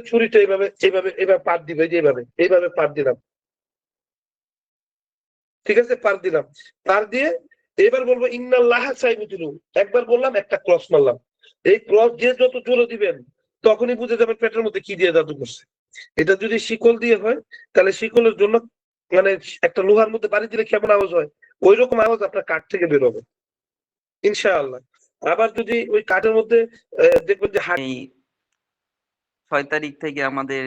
ছুরিটা এইভাবে এইভাবে এইভাবে পার দিবে, এইভাবে পার দিলাম, ঠিক আছে, পার দিলাম, পার দিয়ে এবার বলবো ইন্নাল্লাহ সাইবুতুলু, একবার বললাম, একটা ক্রস মারলাম। এই ক্রস দিয়ে যত জোরে দিবেন তখনই বুঝে যাবেন পেটের মধ্যে কি দিয়ে জাদু করছে। এটা যদি শিকল দিয়ে হয় তাহলে শিকলের জন্য মানে একটা লোহার মধ্যে বাড়ি দিলে কেমন আওয়াজ হয়, ওই রকম আওয়াজ আপনার কাঠ থেকে বেরোবে ইনশাআল্লাহ। আবার যদি ওই কাঠের মধ্যে দেখবেন যে এই 6 তারিখ থেকে আমাদের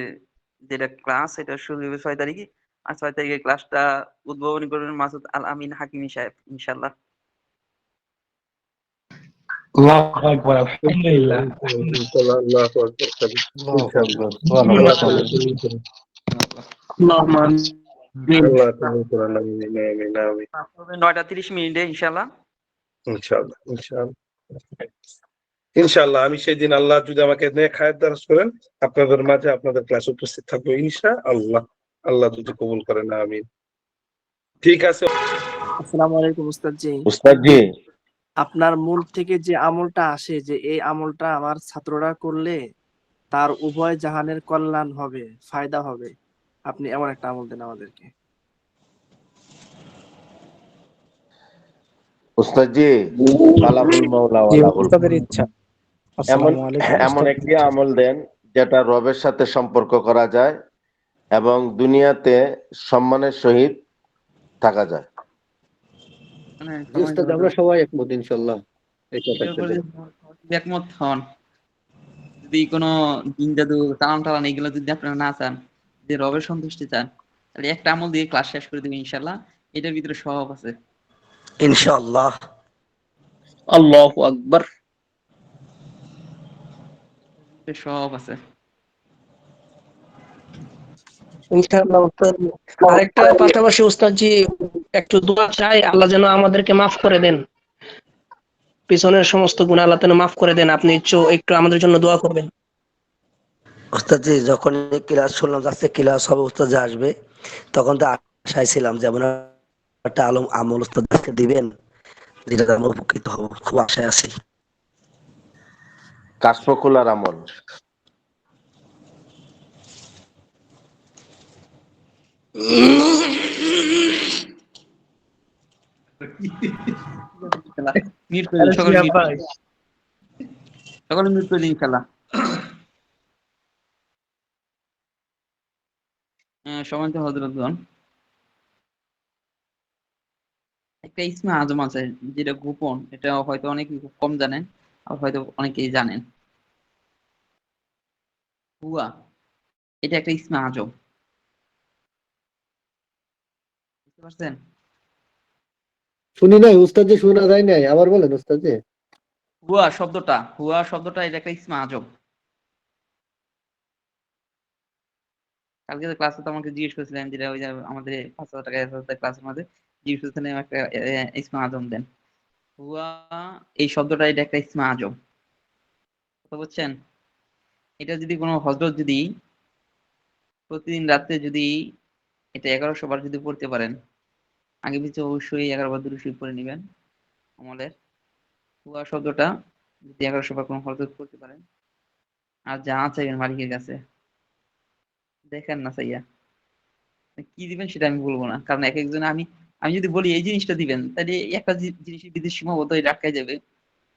যেটা ক্লাস এটা শুরু হবে 6 তারিখে, আর 6 তারিখে ক্লাসটা উদ্বোধন করবেন মাসুদ আল আমিন হাকিমি সাহেব ইনশাআল্লাহ। আল্লাহু আকবার, আলহামদুলিল্লাহ। ইনশাআল্লাহ, আল্লাহু আকবার, আল্লাহু আকবার, আল্লাহ সুবহানাল্লাহ। কবুল করুন। আল্লাহুম্মা আমিন। আল্লাহ কবুল করুন, আমিন আমিন আমিন। 9টা 30 ইনশাআল্লাহ। ইনশাআল্লাহ ইনশাআল্লাহ ইনশাআল্লাহ। আমি সেই দিন আল্লাহ যদি আমাকে নেক হায়াত দারাজ করেন আপনাদের মাঝে আপনাদের ক্লাসে উপস্থিত থাকবো ইনশাআল্লাহ, আল্লাহ যদি কবুল করেন, আমিন। ঠিক আছে। আসসালামু আলাইকুম উস্তাদ জি। উস্তাদ জি, আপনার মন থেকে যে আমলটা আসে যে এই আমলটা আমার ছাত্ররা করলে তার উভয় জাহানের কল্যাণ হবে, ফায়দা হবে, আপনি এমন একটা আমল দেন আমাদেরকে। উস্তাদ জি, কালামুল মাওলা জি ওয়ালাহুল। উস্তাদের ইচ্ছা। এমন আসসালামু আলাইকুম এমন উস্তাদ। একটি আমল দেন যেটা রবের সাথে সম্পর্ক করা যায় এবং দুনিয়াতে সম্মানের সহিত থাকা যায়। মানে জি উস্তাদ, আমরা সবাই একমত ইনশাআল্লাহ এই এটার কথাটাতে। উপরে যদি একমত হন, যদি কোনো জিন জাদু চালান টালান এগুলো যদি আপনারা না চান, যে রবের সন্তুষ্টি চান, তাহলে একটা আমল দিয়ে ক্লাস শেষ করে দেবেন ইনশাআল্লাহ। এটার ভিতরে সব আছে ইনশাআল্লাহ। আল্লাহু আকবার। সব আছে। ইনশাআল্লাহ উস্তাদ। আরেকটা পাশাপাশি উস্তাদ জি একটু দোয়া চাই, আল্লাহ যেন আমাদেরকে মাফ করে দেন, পিছনের সমস্ত গুনাহ আল্লাহ যেন মাফ করে দেন। আপনি একটু আমাদের জন্য দোয়া করবেন। ওস্তাদ জি যখন ক্লাস শুনলাম যাচ্ছে ক্লাস হবে উস্তাদ যে আসবে, তখন তো আশায় ছিলাম যেমন একটা আলম আমল উস্তাদ আজকে দিবেন যেটা আমরা উপকৃত হব, খুব আশায় আছি। কাশফকুলার আমল। মিউট করে দিন, সকলে মিউট করে দিন। সকলে মিউট করে দিন ইনশাআল্লাহ। সম্মানিত হযরতগণ, একটা ইসমে আজম আছে যেটা গোপন, এটা হয়তো অনেকে খুব কম জানেন, আর হয়তো অনেকেই জানেন। হুয়া, এটা একটা ইসমে আজম, বুঝতে পারছেন? শুনি নাই উস্তাদ জি, শোনা যায় নাই, আবার বলেন উস্তাদ জি। হুয়া শব্দটা এটা একটা ইসমে আজম। কালকে তো ক্লাসে তো আমাকে জিজ্ঞেস করেছিলেন, যেটা ওই যে আমাদের 5,000 টাকা 1,000 ক্লাসের মধ্যে জিজ্ঞেস করেছিলেন একটা ইসমে আজম দেন। হুয়া এই শব্দটা এটা একটা ইসমে আজম, কথা বুঝছেন? এটা যদি কোনো হযরত যদি প্রতিদিন রাত্রে যদি এটা 1100 বার যদি পড়তে পারেন, আগে পিছে অবশ্যই 11 বার দুরূদ শরীফ পড়ে নেবেন আমলের। হুয়া শব্দটা যদি 1100 বার কোনো হযরত পড়তে পারেন, আর যা চাইবেন মালিকের কাছে, দেখেন না চাইয়া কি দিবেন সেটা আমি বলবো না, কারণ এক একজনে আমি আমি যদি বলি এই জিনিসটা দিবেন, তাহলে একটা জিনিসের বিদেশ সীমাবদ্ধ হয়ে আটকায় যাবে।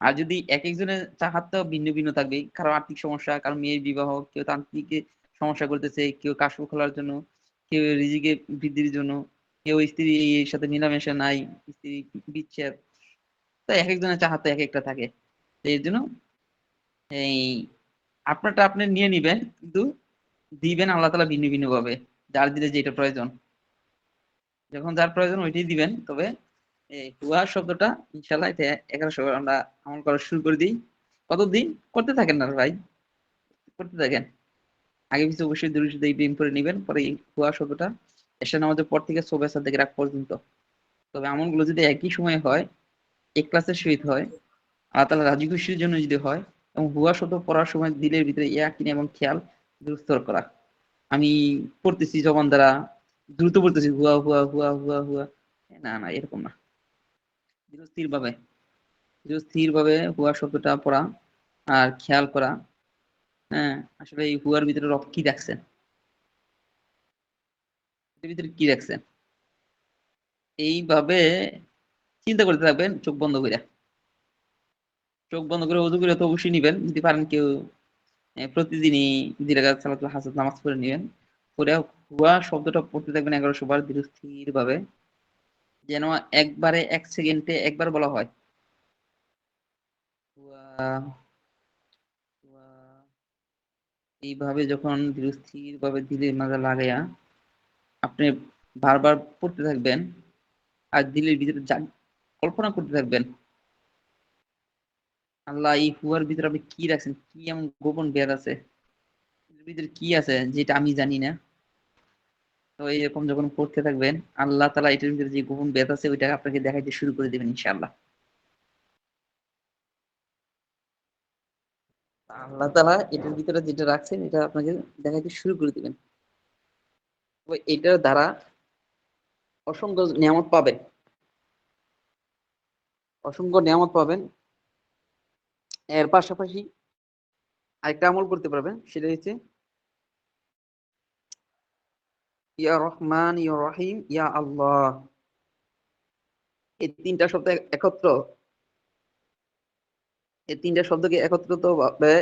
আর যদি এক একজনের চাহাতটাও ভিন্ন ভিন্ন থাকবে, কারো আর্থিক সমস্যা, কারো মেয়ের বিবাহ, কেউ তান্ত্রিকে সমস্যা করতেছে, কেউ কাশফ খোলার জন্য, কেউ রিজিকে বৃদ্ধির জন্য, কেউ স্ত্রীর সাথে মিলামেশা নাই, স্ত্রী বিচ্ছেদ। তো এক একজনের চাহাত এক একটা থাকে। তো এর জন্য এই আপনারটা আপনি নিয়ে নিবেন, কিন্তু দিবেন আল্লাহ তাআলা ভিন্ন ভিন্ন ভাবে, যার দিলে যেটা প্রয়োজন, যখন যার প্রয়োজন ওইটাই দিবেন। তবে এই হুয়া শব্দটা ইনশাআল্লাহ এটা 1100 বার আমরা আমল করা শুরু করে দিই। কতদিন করতে থাকেন না ভাই, করতে থাকেন। আগে পিছু অবশ্যই দুরূদ শরীফ ইব্রাহিম করে নেবেন, পরে এই হুয়া শব্দটা এশা নামাজের পর থেকে সুবহ সাদেকের আগ পর্যন্ত। তবে আমলগুলো যদি একই সময়ে হয়, এক ক্লাসের সহিত হয়, আল্লাহ তাআলা রাজি খুশির জন্য যদি হয়, এবং হুয়া শব্দ পড়ার সময় দিলের ভিতরে ইয়াকিন এবং খেয়াল দুরুস্ত করা। আমি পড়তেছি জবান দ্বারা দ্রুত পড়তেছি হুয়া হুয়া হুয়া হুয়া হুয়া, না না এরকম না, স্থির ভাবে হুয়া শব্দটা পড়া আর খেয়াল করা, হ্যাঁ, আসলে এই হুয়ার ভিতরে রব কি রাখছেন, এর ভিতরে কি রাখছেন, এইভাবে চিন্তা করতে থাকবেন চোখ বন্ধ করে। চোখ বন্ধ করে ওযু করে তো অবশ্যই নিবেন, যদি পারেন কেউ প্রতিদিনই 2 রাকাত সালাতুল হাসাত নামাজ পড়ে নিবেন। পরে হুয়া শব্দটা পড়তে থাকবেন 1100 বার ধীর স্থির ভাবে, যেন একবারে 1 সেকেন্ডে একবার বলা হয়। হুয়া হুয়া, এইভাবে যখন ধীর স্থির ভাবে দিলের মাঝে লাগাইয়া আপনি বারবার পড়তে থাকবেন, আর দিলের ভিতরে কল্পনা করতে থাকবেন আল্লাহ এই হুয়ার ভিতরে আপনি কি রাখছেন, কি এমন গোপন ভেদ আছে, এর ভিতরে কি আছে যেটা আমি জানি না। তো এইরকম যখন পড়তে থাকবেন, আল্লাহ তাআলা এটার ভিতরে যে গোপন ভেদ আছে ওইটা আপনাকে দেখাইতে শুরু করে দিবেন ইনশাআল্লাহ। আল্লাহ তাআলা এটার ভিতরে যেটা রাখছেন এটা আপনাকে দেখাইতে শুরু করে দিবেন। তো এটার দ্বারা অসংখ্য নিয়ামত পাবেন, অসংখ্য নিয়ামত পাবেন। এর পাশাপাশি আরেকটা আমল করতে পারবেন, সেটা হচ্ছে ইয়া রহমান ইয়া রহিম ইয়া আল্লাহ, এই 3টা শব্দ একত্র, এই 3টা শব্দকে একত্রিত ভাবে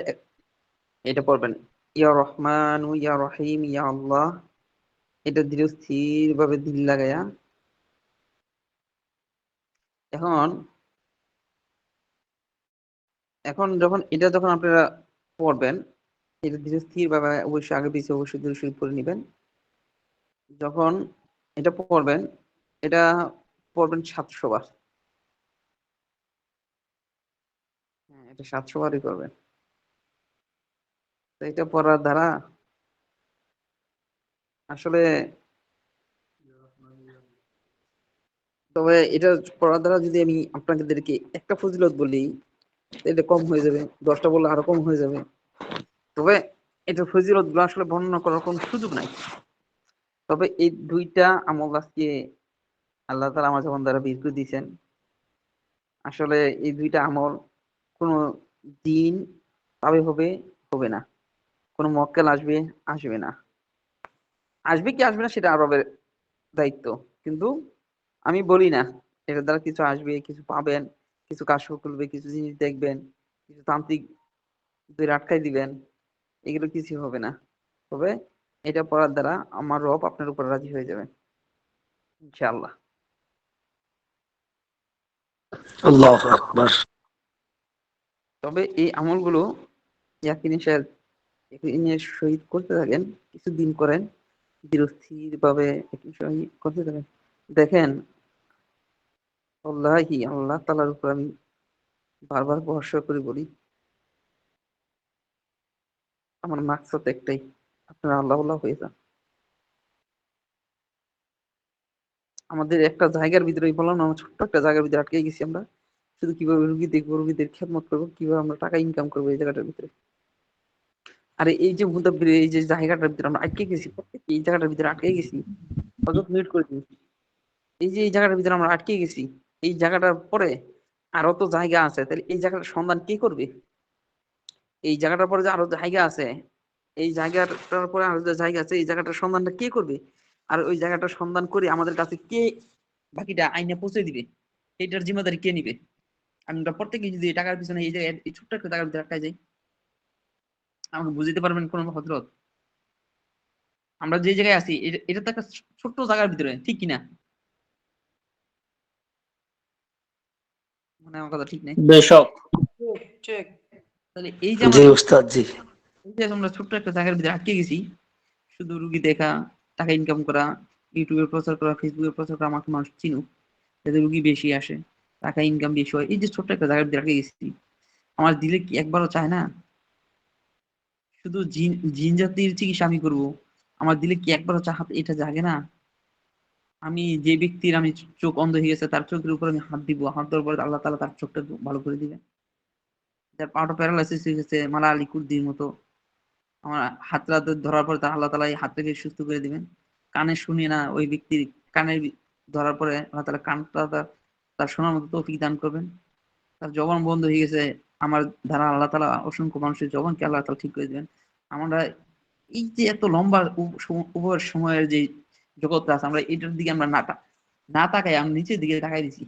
এটা পড়বেন। ইয়া রহমান ইয়া রহিম ইয়া আল্লাহ, এটা ধীরে স্থির ভাবে দিল লাগায়া এখন এখন যখন এটা যখন আপনারা পড়বেন, এটা ধীরে স্থির ভাবে অবশ্যই আগে পিছিয়ে অবশ্যই ধীরে স্থির পড়ে নেবেন। যখন এটা পড়বেন, এটা পড়বেন 700 বার। হ্যাঁ, এটা 700 বারই করবেন। তো এটা পড়ার দ্বারা আসলে, তবে এটা পড়ার দ্বারা যদি আমি আপনাদেরকে একটা ফজিলত বলি, এটা কম হয়ে যাবে, 10টা বললে আরো কম হয়ে যাবে। তবে এটা ফজিলত গুলো আসলে বর্ণনা করার কোনো সুযোগ নাই। তবে এই 2টা আমল আজকে আল্লাহ তাআলা আমার জীবন দ্বারা বের করে দিয়েছেন। আসলে এই 2টা আমল কোনো দিন তবে হবে, হবে না। কোনো মক্কেল আসবে, আসবে না। আসবে কি আসবে না সেটা আরবের দায়িত্ব। কিন্তু আমি বলি না এটার দ্বারা কিছু আসবে, কিছু পাবেন, কিছু কাজ করবে, কিছু জিনিস দেখবেন, কিছু তান্ত্রিক দূরে আটকাই দিবেন, এগুলো কিছু হবে না। তবে এটা পড়ার দ্বারা আমার রব আপনার উপর রাজি হয়ে যাবে ইনশাআল্লাহ। আল্লাহু আকবার। তবে এই আমলগুলো ইয়াকিনের সহিত করতে থাকেন, কিছুদিন করেন, ধীরস্থির ভাবে একই সহিত করতে থাকেন। দেখেন, আল্লাহি আল্লাহ তাআলার উপর আমি বারবার ভরসা করে বলি, আমার মাকসাদ একটাই, আপনারা আল্লাহ আল্লাহ হয়ে যান। আমাদের একটা জায়গার ভিতরে বললাম না, আমরা ছোট্ট একটা জায়গার ভিতরে আটকে গেছি আমরা। শুধু কিভাবে রুগী দেখবো, রুগীদের খেদমত করবো, কিভাবে আমরা টাকা ইনকাম করবো এই জায়গাটার ভিতরে। আর এই যে মুদাব্বির এই যে জায়গাটার ভিতরে আমরা আটকে গেছি, প্রত্যেকে এই জায়গাটার ভিতরে আটকে গেছি, হযরত মিউট করে দিন। এই যে এই জায়গাটার ভিতরে আমরা আটকে গেছি, এই জায়গাটার পরে আরো তো জায়গা আছে, তাহলে এই জায়গাটার সন্ধান কে করবে? এই জায়গাটার পরে যে আরো জায়গা আছে, এই জায়গাটার পরে আরো যে জায়গা আছে, এই জায়গাটার সন্ধানটা কে করবে? আর ওই জায়গাটার সন্ধান করে আমাদের কাছে কে বাকিটা আইনে পৌঁছে দিবে? এইটার জিম্মাদারি কে নিবে? আমরা প্রত্যেকে যদি এই টাকার পিছনে এই জায়গায় এই ছোট্ট একটা টাকার ভিতরে আটকায় যাই, আমাকে বুঝতে পারবেন কোন হযরত? আমরা যে জায়গায় আছি এটা তো একটা ছোট্ট জায়গার ভিতরে, ঠিক কিনা? মানে আমার কথা ঠিক নেই। বেশক। তাহলে এই যে জি আমরা উস্তাদ জি। এই যে আমরা ছোট্ট একটা জায়গার ভিতরে আটকে গেছি, শুধু রুগী দেখা, টাকা ইনকাম করা, ইউটিউবে প্রচার করা, ফেসবুকে প্রচার করা, আমাকে মানুষ চিনুক, যাতে রুগী বেশি আসে, টাকা ইনকাম বেশি হয়, এই যে ছোট্ট একটা জায়গার ভিতরে আটকে গেছি, আমার দিলে কি একবারও চায় না শুধু জিন জিন জাতির চিকিৎসা আমি করবো? আমার দিলে কি একবারও চাহাত এটা জাগে না? আমি যে ব্যক্তির আমি চোখ অন্ধ হয়ে গেছে তার চোখের উপর আমি হাত দিব, হাত দেওয়ার পরে আল্লাহ তাআলা তার চোখটা ভালো করে দিবে। যার পাটা প্যারালাইসিস হয়ে গেছে মালা আলী কুর্দির মতো, আমার হাতটা ধরার পরে তার আল্লাহ তাআলা এই হাতটাকে সুস্থ করে দিবেন। কানে শুনে না ওই ব্যক্তির কানের ধরার পরে আল্লাহ তাআলা কানটা তার শোনার মতো তৌফিক দান করবেন। তার জবান বন্ধ হয়ে গেছে, আমার দ্বারা আল্লাহ তাআলা অসংখ্য মানুষের জবানকে আল্লাহ তাআলা ঠিক করে দিবেন। আমরা এই যে এত লম্বা সময়ের যে জগৎটা আছে, আমরা এটার দিকে আমরা না তাকাই, আমরা নিচের দিকে তাকাই দিছি।